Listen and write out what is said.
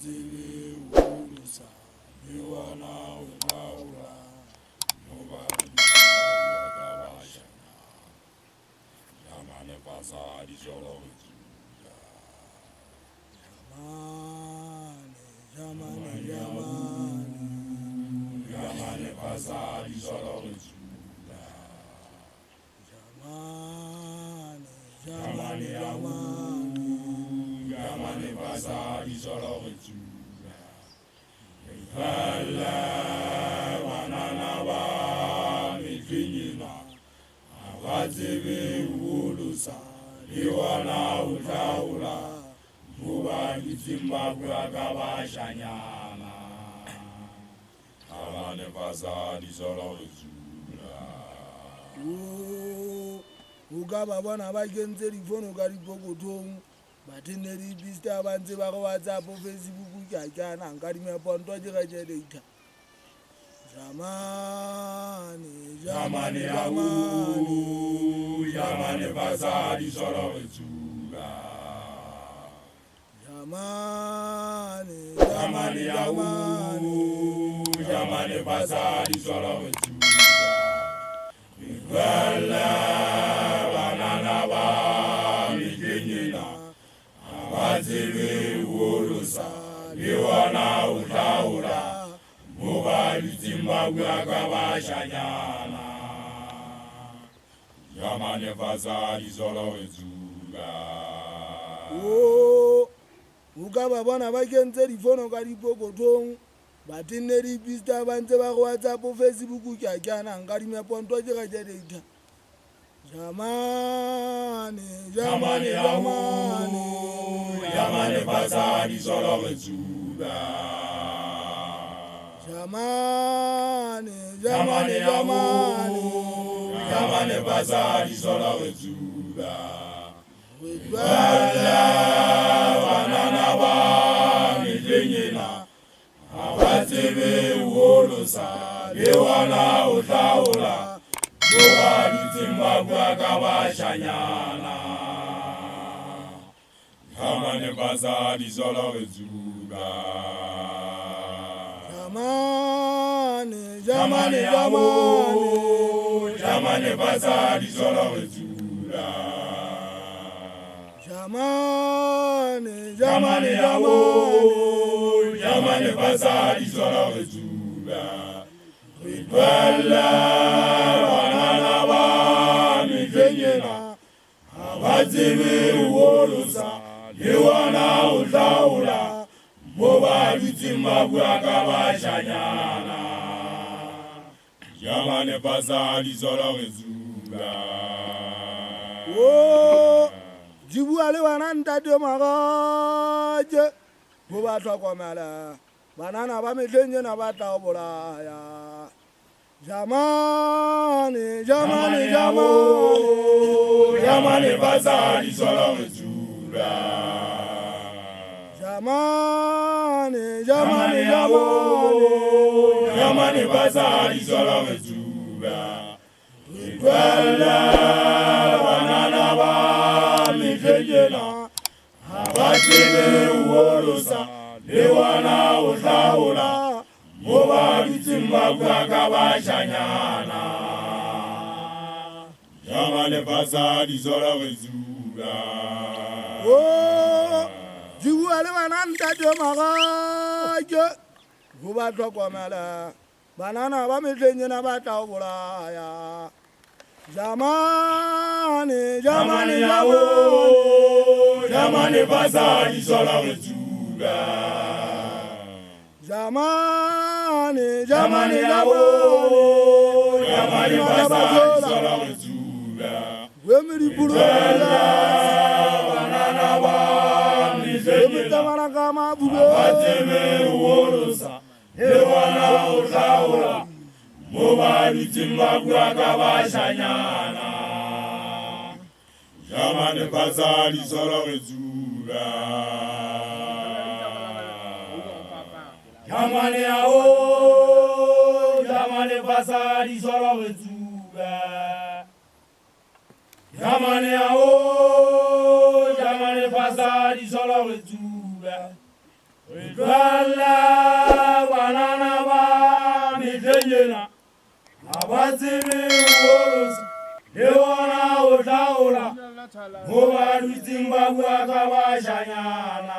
tsebe ulusa le wana ulaula moba ka bashana Jamane fasa dijolo Jamane fasa dijolo Jamane fasa dijolo Hala banana ba mifinyina awazibi ulusa liwana ulaula muba Zimbabwe akabashanyana Jamane fasa dijolo Ugaba bona bakenze difono ka dipokotong bateneri pista ba ntse ba go WhatsApp Facebook ka kana nka di meponto di ga data Jamane fasa dijolo Jamane fasa dijolo Wala banana ba mijenyina awazibi ulusa liwana ulaula muba Zimbabwe akabashanyana Jamane fasa dijolo Ugaba bona bakenze difono ka dipokotong bateneri pista ba ntse ba go WhatsApp Facebook ka kana nka di meponto di ga data Jamane fasa dijolo Jamane fasa dijolo Wala banana ba mijenyina awazibi ulusa liwana ulaula muba Zimbabwe akabashanyana Jamane fasa dijolo Jamane fasa dijolo Jamane fasa dijolo Wala banana ba mijenyina awazibi ulusa liwana ulaula muba Zimbabwe akabashanyana Jamane fasa dijolo Jibua le wana ntate magaje go ba tlhokomela banana ba metlenye na ba tla bolaya Jamane fasa dijolo Jamane fasa dijolo Wala banana ba mijenyina awazibi ulusa liwana ulaula muba Zimbabwe akabashanyana Jamane fasa dijolo Jibua le wana ntate magaje go ba tlhokomela banana ba metlenye na ba tla bolaya Jamane fasa dijolo Jamane fasa dijolo Wemiri pulala banana ba mijenyina awazibi ulusa liwana ulaula muba Zimbabwe akabashanyana Jamane fasa dijolo Jamane fasa dijolo Jamane fasa dijolo Jwala banana ba mitlenyena abatsebe uolosa le ona o tla ola mo ba dutseng ba bua ka bashanyana